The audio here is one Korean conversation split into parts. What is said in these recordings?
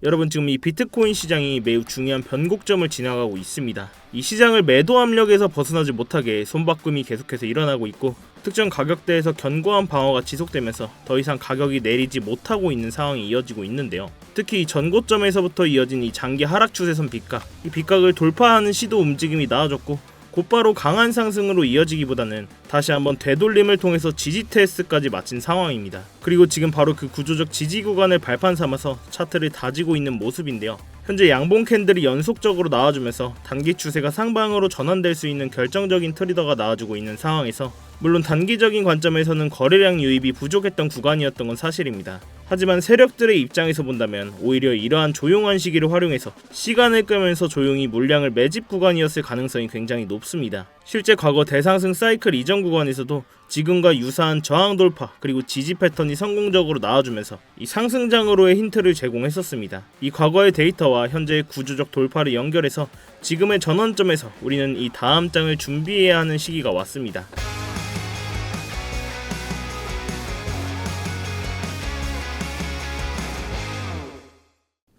여러분, 지금 이 비트코인 시장이 매우 중요한 변곡점을 지나가고 있습니다. 이 시장을 매도 압력에서 벗어나지 못하게 손바꿈이 계속해서 일어나고 있고, 특정 가격대에서 견고한 방어가 지속되면서 더 이상 가격이 내리지 못하고 있는 상황이 이어지고 있는데요. 특히 이 전고점에서부터 이어진 이 장기 하락 추세선 빗각, 이 빗각을 돌파하는 시도 움직임이 나와줬고, 곧바로 강한 상승으로 이어지기보다는 다시 한번 되돌림을 통해서 지지 테스트까지 마친 상황입니다. 그리고 지금 바로 그 구조적 지지 구간을 발판 삼아서 차트를 다지고 있는 모습인데요. 현재 양봉 캔들이 연속적으로 나와주면서 단기 추세가 상방으로 전환될 수 있는 결정적인 트리거가 나와주고 있는 상황에서, 물론 단기적인 관점에서는 거래량 유입이 부족했던 구간이었던 건 사실입니다. 하지만 세력들의 입장에서 본다면 오히려 이러한 조용한 시기를 활용해서 시간을 끄면서 조용히 물량을 매집 구간이었을 가능성이 굉장히 높습니다. 실제 과거 대상승 사이클 이전 구간에서도 지금과 유사한 저항 돌파 그리고 지지 패턴이 성공적으로 나와주면서 이 상승장으로의 힌트를 제공했었습니다. 이 과거의 데이터와 현재의 구조적 돌파를 연결해서 지금의 전환점에서 우리는 이 다음 장을 준비해야 하는 시기가 왔습니다.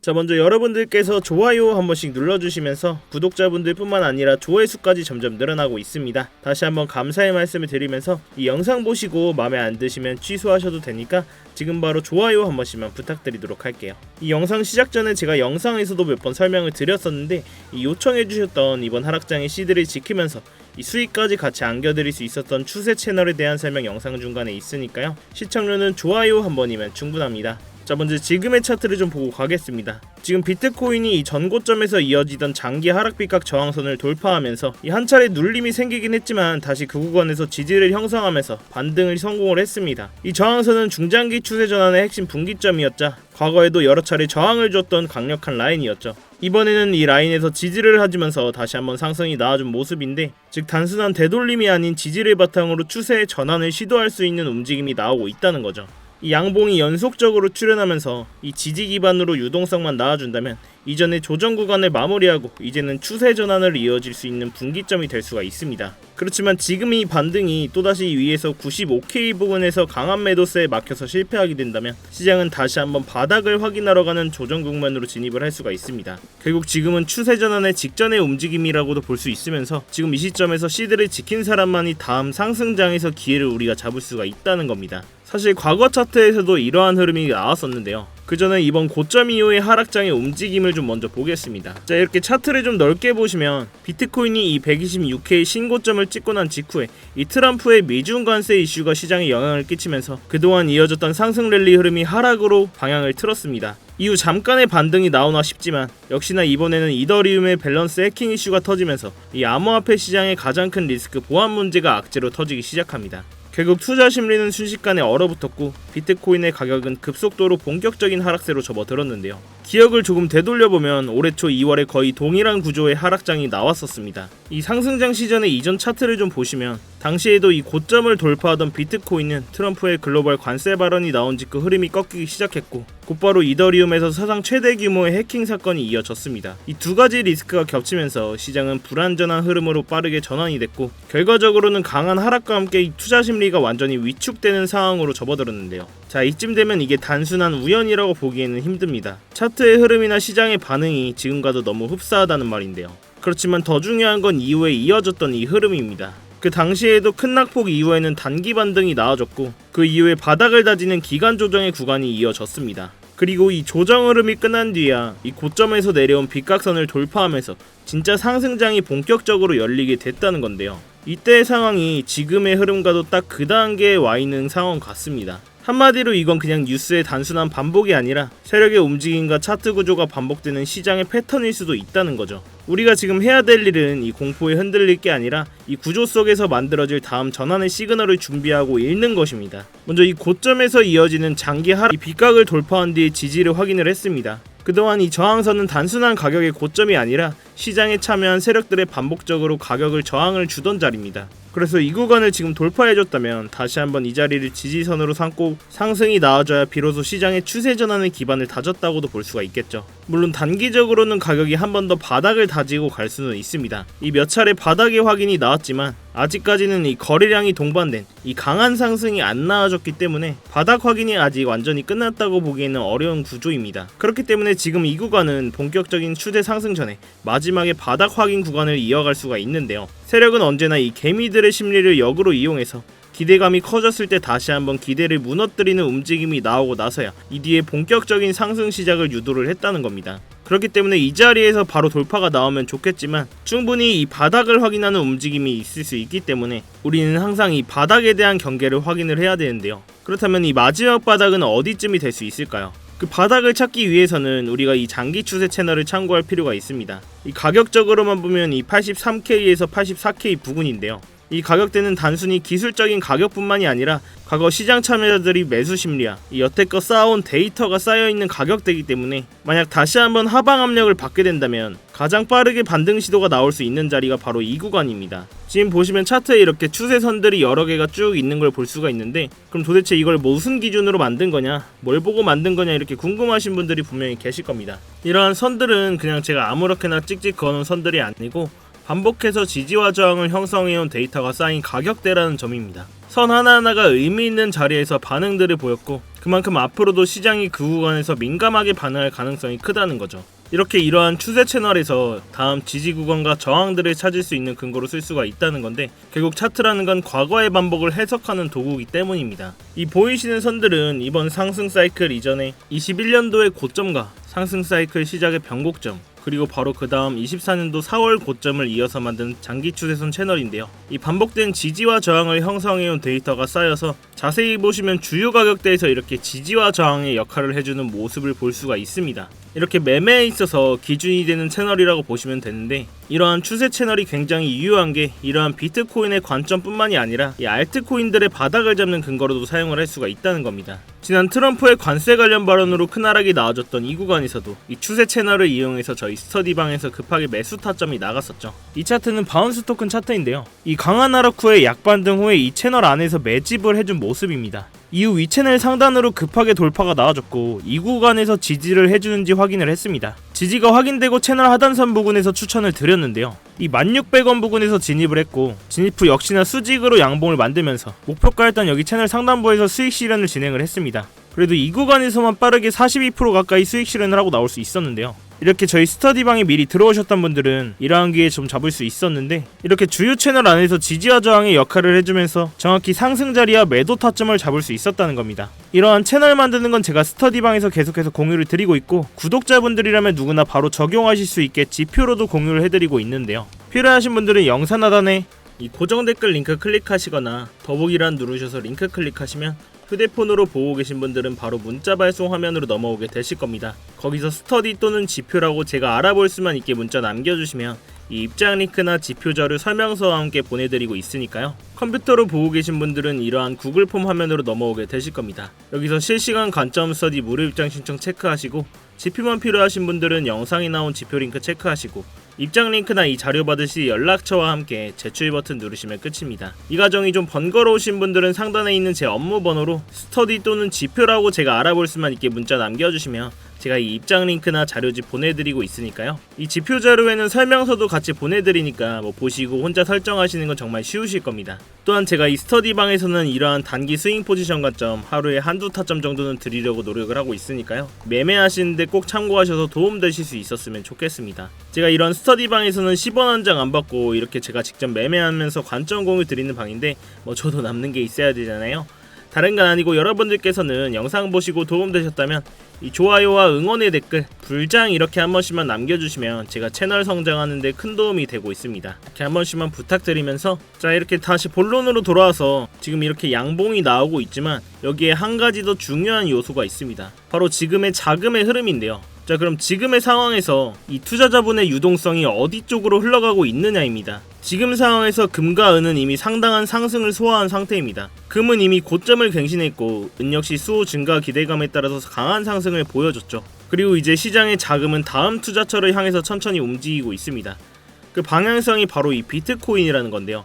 자, 먼저 여러분들께서 좋아요 한 번씩 눌러주시면서 구독자분들 뿐만 아니라 조회수까지 점점 늘어나고 있습니다. 다시 한번 감사의 말씀을 드리면서 이 영상 보시고 마음에 안 드시면 취소하셔도 되니까 지금 바로 좋아요 한 번씩만 부탁드리도록 할게요. 이 영상 시작 전에 제가 영상에서도 몇 번 설명을 드렸었는데, 이 요청해주셨던 이번 하락장의 시드를 지키면서 이 수익까지 같이 안겨드릴 수 있었던 추세 채널에 대한 설명 영상 중간에 있으니까요. 시청료는 좋아요 한 번이면 충분합니다. 자, 먼저 지금의 차트를 좀 보고 가겠습니다. 지금 비트코인이 이 전고점에서 이어지던 장기 하락 빗각 저항선을 돌파하면서 이 한 차례 눌림이 생기긴 했지만 다시 그 구간에서 지지를 형성하면서 반등을 성공을 했습니다. 이 저항선은 중장기 추세 전환의 핵심 분기점이었자 과거에도 여러 차례 저항을 줬던 강력한 라인이었죠. 이번에는 이 라인에서 지지를 하면서 다시 한번 상승이 나와준 모습인데, 즉 단순한 되돌림이 아닌 지지를 바탕으로 추세의 전환을 시도할 수 있는 움직임이 나오고 있다는 거죠. 이 양봉이 연속적으로 출현하면서 이 지지 기반으로 유동성만 나와준다면 이전의 조정 구간을 마무리하고 이제는 추세 전환을 이어질 수 있는 분기점이 될 수가 있습니다. 그렇지만 지금 이 반등이 또다시 위에서 95K 부근에서 강한 매도세에 막혀서 실패하게 된다면 시장은 다시 한번 바닥을 확인하러 가는 조정 국면으로 진입을 할 수가 있습니다. 결국 지금은 추세 전환의 직전의 움직임이라고도 볼 수 있으면서 지금 이 시점에서 시드를 지킨 사람만이 다음 상승장에서 기회를 우리가 잡을 수가 있다는 겁니다. 사실 과거 차트에서도 이러한 흐름이 나왔었는데요. 그 전에 이번 고점 이후의 하락장의 움직임을 좀 먼저 보겠습니다. 자, 이렇게 차트를 좀 넓게 보시면 비트코인이 이 126K 신고점을 찍고 난 직후에 이 트럼프의 미중 관세 이슈가 시장에 영향을 끼치면서 그동안 이어졌던 상승 랠리 흐름이 하락으로 방향을 틀었습니다. 이후 잠깐의 반등이 나오나 싶지만 역시나 이번에는 이더리움의 밸런스 해킹 이슈가 터지면서 이 암호화폐 시장의 가장 큰 리스크 보안 문제가 악재로 터지기 시작합니다. 결국 투자 심리는 순식간에 얼어붙었고 비트코인의 가격은 급속도로 본격적인 하락세로 접어들었는데요. 기억을 조금 되돌려보면 올해 초 2월에 거의 동일한 구조의 하락장이 나왔었습니다. 이 상승장 시전의 이전 차트를 좀 보시면 당시에도 이 고점을 돌파하던 비트코인은 트럼프의 글로벌 관세 발언이 나온 직후 흐름이 꺾이기 시작했고 곧바로 이더리움에서 사상 최대 규모의 해킹 사건이 이어졌습니다. 이 두 가지 리스크가 겹치면서 시장은 불안전한 흐름으로 빠르게 전환이 됐고 결과적으로는 강한 하락과 함께 이 투자 심리가 완전히 위축되는 상황으로 접어들었는데요. 자, 이쯤 되면 이게 단순한 우연이라고 보기에는 힘듭니다. 차트의 흐름이나 시장의 반응이 지금과도 너무 흡사하다는 말인데요. 그렇지만 더 중요한 건 이후에 이어졌던 이 흐름입니다. 그 당시에도 큰 낙폭 이후에는 단기 반등이 나와줬고 그 이후에 바닥을 다지는 기간 조정의 구간이 이어졌습니다. 그리고 이 조정 흐름이 끝난 뒤야 이 고점에서 내려온 빗각선을 돌파하면서 진짜 상승장이 본격적으로 열리게 됐다는 건데요. 이때의 상황이 지금의 흐름과도 딱 그 단계에 와 있는 상황 같습니다. 한마디로 이건 그냥 뉴스의 단순한 반복이 아니라 세력의 움직임과 차트 구조가 반복되는 시장의 패턴일 수도 있다는 거죠. 우리가 지금 해야 될 일은 이 공포에 흔들릴 게 아니라 이 구조 속에서 만들어질 다음 전환의 시그널을 준비하고 읽는 것입니다. 먼저 이 고점에서 이어지는 장기 하락, 이 빗각을 돌파한 뒤에 지지를 확인을 했습니다. 그동안 이 저항선은 단순한 가격의 고점이 아니라 시장에 참여한 세력들의 반복적으로 가격을 저항을 주던 자리입니다. 그래서 이 구간을 지금 돌파해줬다면 다시 한번 이 자리를 지지선으로 삼고 상승이 나와줘야 비로소 시장의 추세 전환의 기반을 다졌다고도 볼 수가 있겠죠. 물론 단기적으로는 가격이 한 번 더 바닥을 다지고 갈 수는 있습니다. 이 몇 차례 바닥의 확인이 나왔지만 아직까지는 이 거래량이 동반된 이 강한 상승이 안 나와줬기 때문에 바닥 확인이 아직 완전히 끝났다고 보기에는 어려운 구조입니다. 그렇기 때문에 지금 이 구간은 본격적인 추세 상승 전에 마지막에 바닥 확인 구간을 이어갈 수가 있는데요. 세력은 언제나 이 개미들의 심리를 역으로 이용해서 기대감이 커졌을 때 다시 한번 기대를 무너뜨리는 움직임이 나오고 나서야 이 뒤에 본격적인 상승 시작을 유도를 했다는 겁니다. 그렇기 때문에 이 자리에서 바로 돌파가 나오면 좋겠지만 충분히 이 바닥을 확인하는 움직임이 있을 수 있기 때문에 우리는 항상 이 바닥에 대한 경계를 확인을 해야 되는데요. 그렇다면 이 마지막 바닥은 어디쯤이 될 수 있을까요? 그 바닥을 찾기 위해서는 우리가 이 장기 추세 채널을 참고할 필요가 있습니다. 이 가격적으로만 보면 이 83K에서 84K 부근인데요. 이 가격대는 단순히 기술적인 가격뿐만이 아니라 과거 시장 참여자들이 매수 심리와 이 여태껏 쌓아온 데이터가 쌓여있는 가격대이기 때문에 만약 다시 한번 하방 압력을 받게 된다면 가장 빠르게 반등 시도가 나올 수 있는 자리가 바로 이 구간입니다. 지금 보시면 차트에 이렇게 추세선들이 여러 개가 쭉 있는 걸 볼 수가 있는데 그럼 도대체 이걸 무슨 기준으로 만든 거냐, 뭘 보고 만든 거냐 이렇게 궁금하신 분들이 분명히 계실 겁니다. 이러한 선들은 그냥 제가 아무렇게나 찍찍 그어놓은 선들이 아니고 반복해서 지지와 저항을 형성해온 데이터가 쌓인 가격대라는 점입니다. 선 하나하나가 의미 있는 자리에서 반응들을 보였고 그만큼 앞으로도 시장이 그 구간에서 민감하게 반응할 가능성이 크다는 거죠. 이렇게 이러한 추세 채널에서 다음 지지 구간과 저항들을 찾을 수 있는 근거로 쓸 수가 있다는 건데 결국 차트라는 건 과거의 반복을 해석하는 도구이기 때문입니다. 이 보이시는 선들은 이번 상승 사이클 이전에 21년도의 고점과 상승 사이클 시작의 변곡점 그리고 바로 그 다음 24년도 4월 고점을 이어서 만든 장기 추세선 채널인데요. 이 반복된 지지와 저항을 형성해온 데이터가 쌓여서 자세히 보시면 주요 가격대에서 이렇게 지지와 저항의 역할을 해주는 모습을 볼 수가 있습니다. 이렇게 매매에 있어서 기준이 되는 채널이라고 보시면 되는데 이러한 추세 채널이 굉장히 유효한 게 이러한 비트코인의 관점뿐만이 아니라 이 알트코인들의 바닥을 잡는 근거로도 사용을 할 수가 있다는 겁니다. 지난 트럼프의 관세 관련 발언으로 큰 하락이 나와줬던 이 구간에서도 이 추세 채널을 이용해서 저희 스터디방에서 급하게 매수 타점이 나갔었죠. 이 차트는 바운스 토큰 차트인데요. 이 강한 하락 후에 약반등 후에 이 채널 안에서 매집을 해준 모습입니다. 이후 위 채널 상단으로 급하게 돌파가 나와줬고 이 구간에서 지지를 해주는지 확인을 했습니다. 지지가 확인되고 채널 하단선 부근에서 추천을 드렸는데요. 이 1600원 부근에서 진입을 했고 진입 후 역시나 수직으로 양봉을 만들면서 목표가였던 여기 채널 상단부에서 수익 실현을 진행을 했습니다. 그래도 이 구간에서만 빠르게 42% 가까이 수익 실현을 하고 나올 수 있었는데요. 이렇게 저희 스터디방에 미리 들어오셨던 분들은 이러한 기회에 좀 잡을 수 있었는데 이렇게 주요 채널 안에서 지지와 저항의 역할을 해주면서 정확히 상승 자리와 매도 타점을 잡을 수 있었다는 겁니다. 이러한 채널 만드는 건 제가 스터디방에서 계속해서 공유를 드리고 있고 구독자분들이라면 누구나 바로 적용하실 수 있게 지표로도 공유를 해드리고 있는데요. 필요하신 분들은 영상 하단에 이 고정 댓글 링크 클릭하시거나 더보기란 누르셔서 링크 클릭하시면 휴대폰으로 보고 계신 분들은 바로 문자 발송 화면으로 넘어오게 되실 겁니다. 거기서 스터디 또는 지표라고 제가 알아볼 수만 있게 문자 남겨주시면 이 입장 링크나 지표 자료 설명서와 함께 보내드리고 있으니까요. 컴퓨터로 보고 계신 분들은 이러한 구글 폼 화면으로 넘어오게 되실 겁니다. 여기서 실시간 관점 스터디 무료 입장 신청 체크하시고 지표만 필요하신 분들은 영상에 나온 지표 링크 체크하시고 입장 링크나 이 자료 받으실 연락처와 함께 제출 버튼 누르시면 끝입니다. 이 과정이 좀 번거로우신 분들은 상단에 있는 제 업무 번호로 스터디 또는 지표라고 제가 알아볼 수만 있게 문자 남겨주시면 제가 이 입장 링크나 자료집 보내드리고 있으니까요. 이 지표 자료에는 설명서도 같이 보내드리니까 보시고 혼자 설정하시는 건 정말 쉬우실 겁니다. 또한 제가 이 스터디방에서는 이러한 단기 스윙 포지션 관점 하루에 한두 타점 정도는 드리려고 노력을 하고 있으니까요. 매매하시는데 꼭 참고하셔서 도움되실 수 있었으면 좋겠습니다. 제가 이런 스터디방에서는 10원 한 장 안 받고 이렇게 제가 직접 매매하면서 관점 공유 드리는 방인데 저도 남는 게 있어야 되잖아요. 다른 건 아니고 여러분들께서는 영상 보시고 도움되셨다면 이 좋아요와 응원의 댓글, 불장 이렇게 한 번씩만 남겨주시면 제가 채널 성장하는 데 큰 도움이 되고 있습니다. 이렇게 한 번씩만 부탁드리면서 자 이렇게 다시 본론으로 돌아와서 지금 이렇게 양봉이 나오고 있지만 여기에 한 가지 더 중요한 요소가 있습니다. 바로 지금의 자금의 흐름인데요. 자 그럼 지금의 상황에서 이 투자자분의 유동성이 어디 쪽으로 흘러가고 있느냐입니다. 지금 상황에서 금과 은은 이미 상당한 상승을 소화한 상태입니다. 금은 이미 고점을 갱신했고 은 역시 수호 증가 기대감에 따라서 강한 상승을 보여줬죠. 그리고 이제 시장의 자금은 다음 투자처를 향해서 천천히 움직이고 있습니다. 그 방향성이 바로 이 비트코인이라는 건데요.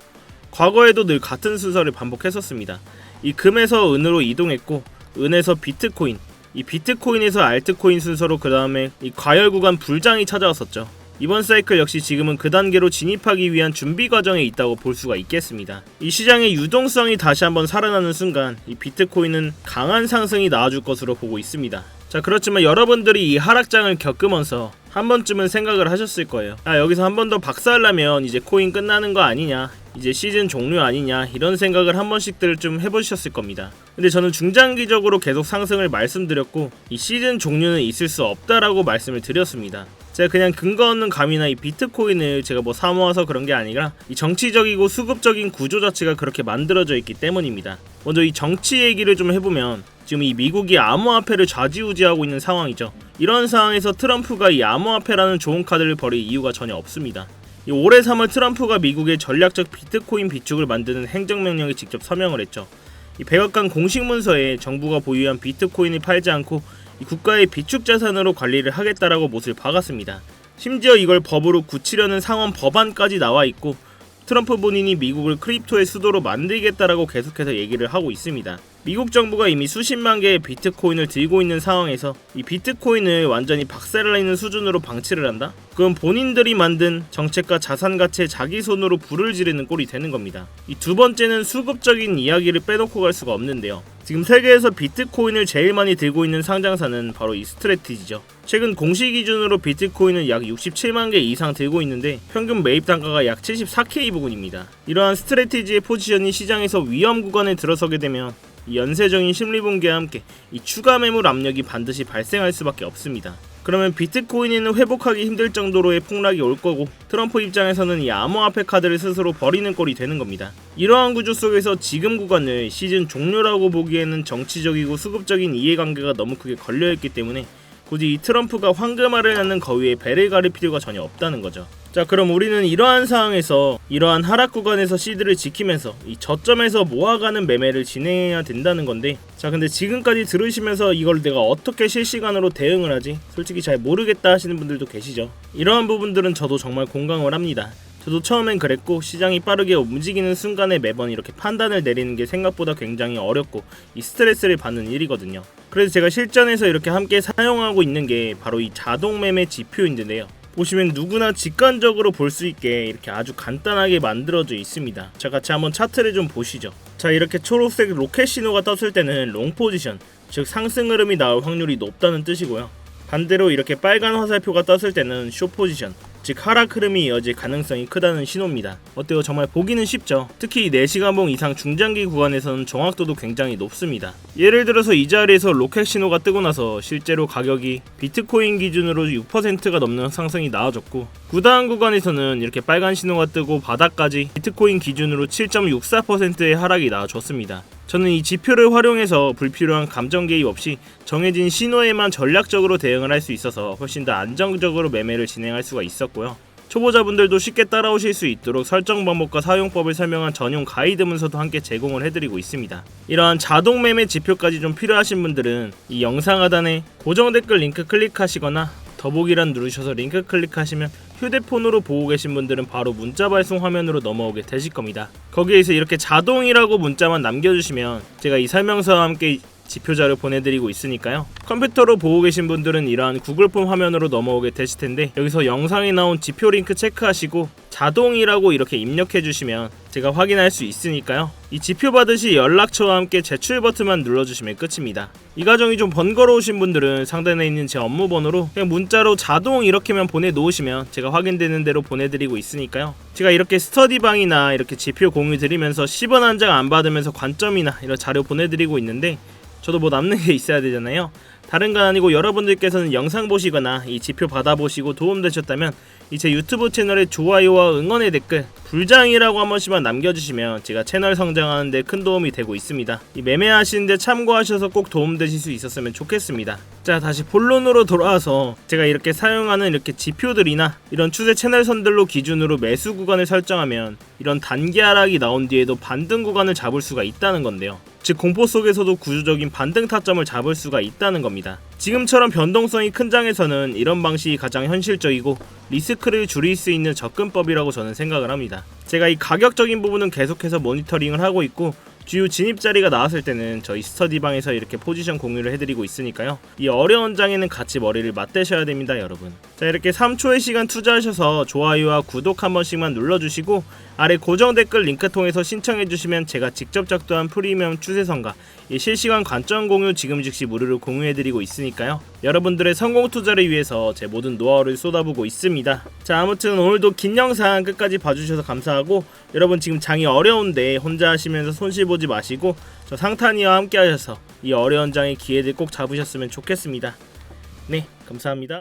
과거에도 늘 같은 순서를 반복했었습니다. 이 금에서 은으로 이동했고 은에서 비트코인, 이 비트코인에서 알트코인 순서로 그 다음에 이 과열 구간 불장이 찾아왔었죠. 이번 사이클 역시 지금은 그 단계로 진입하기 위한 준비 과정에 있다고 볼 수가 있겠습니다. 이 시장의 유동성이 다시 한번 살아나는 순간 이 비트코인은 강한 상승이 나와줄 것으로 보고 있습니다. 자, 그렇지만 여러분들이 이 하락장을 겪으면서 한 번쯤은 생각을 하셨을 거예요. 여기서 한 번 더 박살나면 이제 코인 끝나는 거 아니냐, 이제 시즌 종료 아니냐, 이런 생각을 한 번씩들 좀 해보셨을 겁니다. 근데 저는 중장기적으로 계속 상승을 말씀드렸고 이 시즌 종료는 있을 수 없다라고 말씀을 드렸습니다. 제가 그냥 근거 없는 감이나 이 비트코인을 제가 뭐 사모아서 그런 게 아니라 이 정치적이고 수급적인 구조 자체가 그렇게 만들어져 있기 때문입니다. 먼저 이 정치 얘기를 좀 해보면 지금 이 미국이 암호화폐를 좌지우지하고 있는 상황이죠. 이런 상황에서 트럼프가 이 암호화폐라는 좋은 카드를 버릴 이유가 전혀 없습니다. 올해 3월 트럼프가 미국의 전략적 비트코인 비축을 만드는 행정명령에 직접 서명을 했죠. 이 백악관 공식 문서에 정부가 보유한 비트코인을 팔지 않고 이 국가의 비축 자산으로 관리를 하겠다라고 못을 박았습니다. 심지어 이걸 법으로 굳히려는 상원 법안까지 나와 있고 트럼프 본인이 미국을 크립토의 수도로 만들겠다라고 계속해서 얘기를 하고 있습니다. 미국 정부가 이미 수십만 개의 비트코인을 들고 있는 상황에서 이 비트코인을 완전히 박살내는 수준으로 방치를 한다? 그건 본인들이 만든 정책과 자산 가치에 자기 손으로 불을 지르는 꼴이 되는 겁니다. 이 두 번째는 수급적인 이야기를 빼놓고 갈 수가 없는데요. 지금 세계에서 비트코인을 제일 많이 들고 있는 상장사는 바로 이 스트레티지죠. 최근 공시 기준으로 비트코인은 약 67만 개 이상 들고 있는데 평균 매입 단가가 약 74K 부근입니다. 이러한 스트레티지의 포지션이 시장에서 위험 구간에 들어서게 되면 이 연쇄적인 심리 붕괴와 함께 이 추가 매물 압력이 반드시 발생할 수밖에 없습니다. 그러면 비트코인은 회복하기 힘들 정도로의 폭락이 올 거고 트럼프 입장에서는 이 암호화폐 카드를 스스로 버리는 꼴이 되는 겁니다. 이러한 구조 속에서 지금 구간을 시즌 종료라고 보기에는 정치적이고 수급적인 이해관계가 너무 크게 걸려있기 때문에 굳이 이 트럼프가 황금알을 낳는 거위에 배를 가릴 필요가 전혀 없다는 거죠. 자, 그럼 우리는 이러한 상황에서 이러한 하락 구간에서 시드를 지키면서 이 저점에서 모아가는 매매를 진행해야 된다는 건데, 자 근데 지금까지 들으시면서 이걸 내가 어떻게 실시간으로 대응을 하지? 솔직히 잘 모르겠다 하시는 분들도 계시죠. 이러한 부분들은 저도 정말 공감을 합니다. 저도 처음엔 그랬고 시장이 빠르게 움직이는 순간에 매번 이렇게 판단을 내리는 게 생각보다 굉장히 어렵고 이 스트레스를 받는 일이거든요. 그래서 제가 실전에서 이렇게 함께 사용하고 있는 게 바로 이 자동 매매 지표인데요. 보시면 누구나 직관적으로 볼 수 있게 이렇게 아주 간단하게 만들어져 있습니다. 자, 같이 한번 차트를 좀 보시죠. 자, 이렇게 초록색 로켓 신호가 떴을 때는 롱 포지션, 즉 상승 흐름이 나올 확률이 높다는 뜻이고요. 반대로 이렇게 빨간 화살표가 떴을 때는 숏 포지션, 즉 하락 흐름이 이어질 가능성이 크다는 신호입니다. 어때요? 정말 보기는 쉽죠? 특히 4시간봉 이상 중장기 구간에서는 정확도도 굉장히 높습니다. 예를 들어서 이 자리에서 로켓 신호가 뜨고 나서 실제로 가격이 비트코인 기준으로 6%가 넘는 상승이 나와줬고, 그 다음 구간에서는 이렇게 빨간 신호가 뜨고 바닥까지 비트코인 기준으로 7.64%의 하락이 나와줬습니다. 저는 이 지표를 활용해서 불필요한 감정 개입 없이 정해진 신호에만 전략적으로 대응을 할 수 있어서 훨씬 더 안정적으로 매매를 진행할 수가 있었고요. 초보자분들도 쉽게 따라오실 수 있도록 설정 방법과 사용법을 설명한 전용 가이드 문서도 함께 제공을 해드리고 있습니다. 이러한 자동 매매 지표까지 좀 필요하신 분들은 이 영상 하단에 고정 댓글 링크 클릭하시거나 더보기란 누르셔서 링크 클릭하시면 휴대폰으로 보고 계신 분들은 바로 문자 발송 화면으로 넘어오게 되실 겁니다. 거기에서 이렇게 자동이라고 문자만 남겨주시면 제가 이 설명서와 함께 지표 자료 보내드리고 있으니까요. 컴퓨터로 보고 계신 분들은 이러한 구글 폼 화면으로 넘어오게 되실 텐데, 여기서 영상에 나온 지표 링크 체크하시고 자동이라고 이렇게 입력해 주시면 제가 확인할 수 있으니까요. 이 지표 받으시 연락처와 함께 제출 버튼만 눌러주시면 끝입니다. 이 과정이 좀 번거로우신 분들은 상단에 있는 제 업무 번호로 그냥 문자로 자동 이렇게만 보내놓으시면 제가 확인되는 대로 보내드리고 있으니까요. 제가 이렇게 스터디방이나 이렇게 지표 공유 드리면서 10원 한 장 안 받으면서 관점이나 이런 자료 보내드리고 있는데, 저도 뭐 남는 게 있어야 되잖아요. 다른 건 아니고 여러분들께서는 영상 보시거나 이 지표 받아보시고 도움되셨다면 이 제 유튜브 채널에 좋아요와 응원의 댓글, 불장이라고 한 번씩만 남겨주시면 제가 채널 성장하는데 큰 도움이 되고 있습니다. 이 매매하시는데 참고하셔서 꼭 도움되실 수 있었으면 좋겠습니다. 자, 다시 본론으로 돌아와서 제가 이렇게 사용하는 이렇게 지표들이나 이런 추세 채널선들로 기준으로 매수 구간을 설정하면 이런 단기 하락이 나온 뒤에도 반등 구간을 잡을 수가 있다는 건데요. 즉 공포 속에서도 구조적인 반등 타점을 잡을 수가 있다는 겁니다. 지금처럼 변동성이 큰 장에서는 이런 방식이 가장 현실적이고 리스크를 줄일 수 있는 접근법이라고 저는 생각을 합니다. 제가 이 가격적인 부분은 계속해서 모니터링을 하고 있고 주요 진입 자리가 나왔을 때는 저희 스터디방에서 이렇게 포지션 공유를 해드리고 있으니까요. 이 어려운 장에는 같이 머리를 맞대셔야 됩니다, 여러분. 자, 이렇게 3초의 시간 투자하셔서 좋아요와 구독 한 번씩만 눌러주시고 아래 고정 댓글 링크 통해서 신청해주시면 제가 직접 작도한 프리미엄 추세선과 이 실시간 관점 공유 지금 즉시 무료로 공유해드리고 있으니까요. 여러분들의 성공 투자를 위해서 제 모든 노하우를 쏟아부고 있습니다. 자, 아무튼 오늘도 긴 영상 끝까지 봐주셔서 감사하고, 여러분 지금 장이 어려운데 혼자 하시면서 손실 보지 마시고 저 상탄이와 함께 하셔서 이 어려운 장의 기회들 꼭 잡으셨으면 좋겠습니다. 네, 감사합니다.